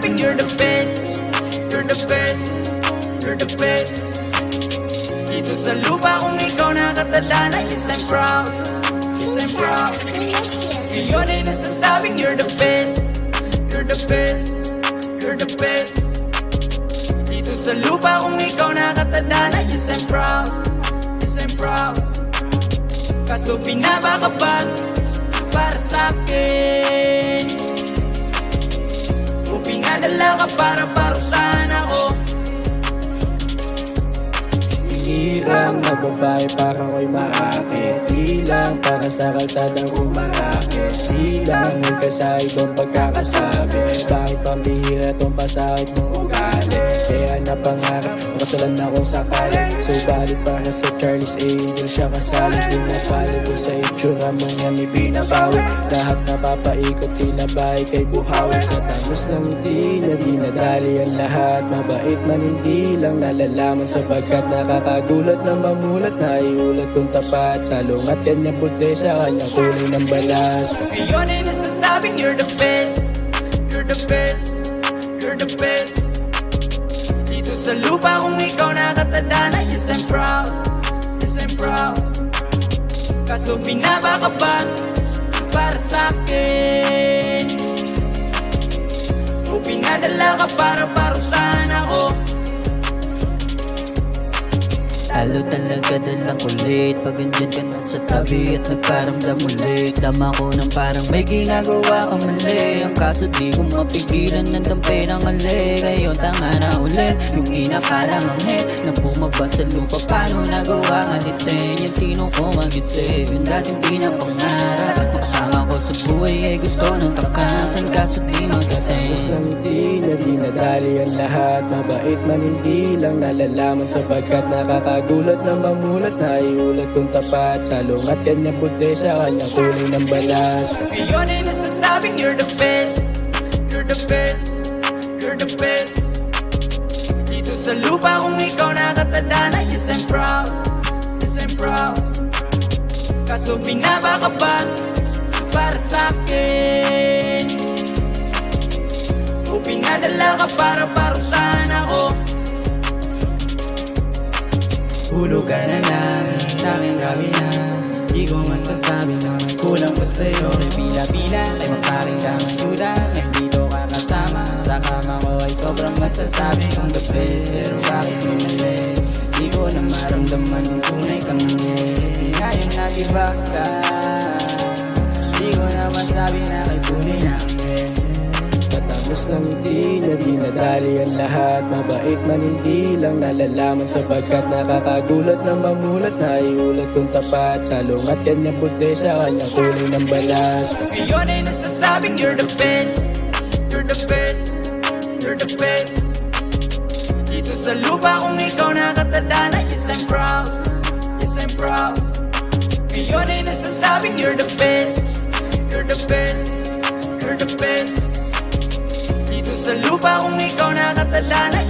nasasabing you're the best. You're the best, you're the best. Dito sa lupa kung ikaw nakatadhana, yes I'm proud, yes I'm proud. Ngayon ay nasasabing you're the best. You're the best, you're the best. Dito sa lupa kung ikaw nakatadhana, yes I'm proud, yes I'm proud. Kaso pinaba ka ba para sa'kin? O pinadala ka para parusahan ako? Hirang na babae para ko'y maakit. Di lang para sa kalsadang umaakit. Di lang ka sa ibang pagkakasabi. Bakit pambihira tong pasakit mong ugali? Kaya napangarap, makasalan na kung sakali. Subalit para sa Charlie's Angel siya kasali. Di napali ko sa itsura mo niyan ibinabawi. Lahat napapaikot tinabay kay buhawi. Sa tangos ng ngiti na dinadali ang lahat. Mabait man hindi lang nalalaman sapagkat nakakagulat na mamulat. Naiulat kong tapat sa lungat kanya puti sa kanyang kulay ng balas. Ngayon ay nasasabing you're the best. You're the best, you're the best. Dito sa lupa kung ikaw nakatadhana, yes I'm proud, yes I'm proud. Kaso binaba ka ba para sa'kin? O pinadala ka para parusahan ako? Lalo talaga dalang kulit pag andyan ka na sa tabi at nagparamdam ulit. Dama ko nang parang may ginagawa kang mali. Ang kaso di ko mapigilan ng dampe ng mali. Ngayon tanga na ulit yung inakalang angit na bumaba sa lupa. Paano nagawa ang alisin yung tinong ko mag-isip? Yung dating pinapangarap at makasama ko sa buhay ay gusto ng takasan. Kaso di mag-isip. Mas lang hindi na dinadali ang lahat. Mabait man hindi lang nalalaman sapagkat nakakagulat na mamulat. Naiulat kong tapat sa lungat kanya puti sa kanyang kulay ng balas. Ngayon ay nasasabing you're the best. You're the best, you're the best. Dito sa lupa kung ikaw nakatadhana, yes I'm proud, yes I'm proud. Kaso binaba ka ba para sa'kin? O pinadala ka para parusahan ako? Hulog ka na lang, tanging grabe na. Di ko man sasabi na may kulang pa sa'yo. Kay pila-pila, kay magparingdamang duda. Ngayon dito ka kasama, sa kama ko ay sobrang masasabi kong the best. Pero bakit mo mali? Di ko na maramdaman kung tunay kang mali. Kasi ngayon nag-iba ka. Di ko na masabi na kay tunay na Matapos ng ngiti na dinadali ang lahat. Mabait man hindi lang nalalaman sapagkat nakakagulat na mamulat. Naiulat kong tapat sa lungat kanya puti sa kanyang kulay ng balas. Ngayon ay nasasabing you're the best. You're the best, you're the best. Dito sa lupa kung ikaw nakatadhana, yes I'm proud, yes I'm proud. Ngayon ay nasasabing you're the best. You're the best, you're the best. Dito sa lupa kung ikaw nakatadhana,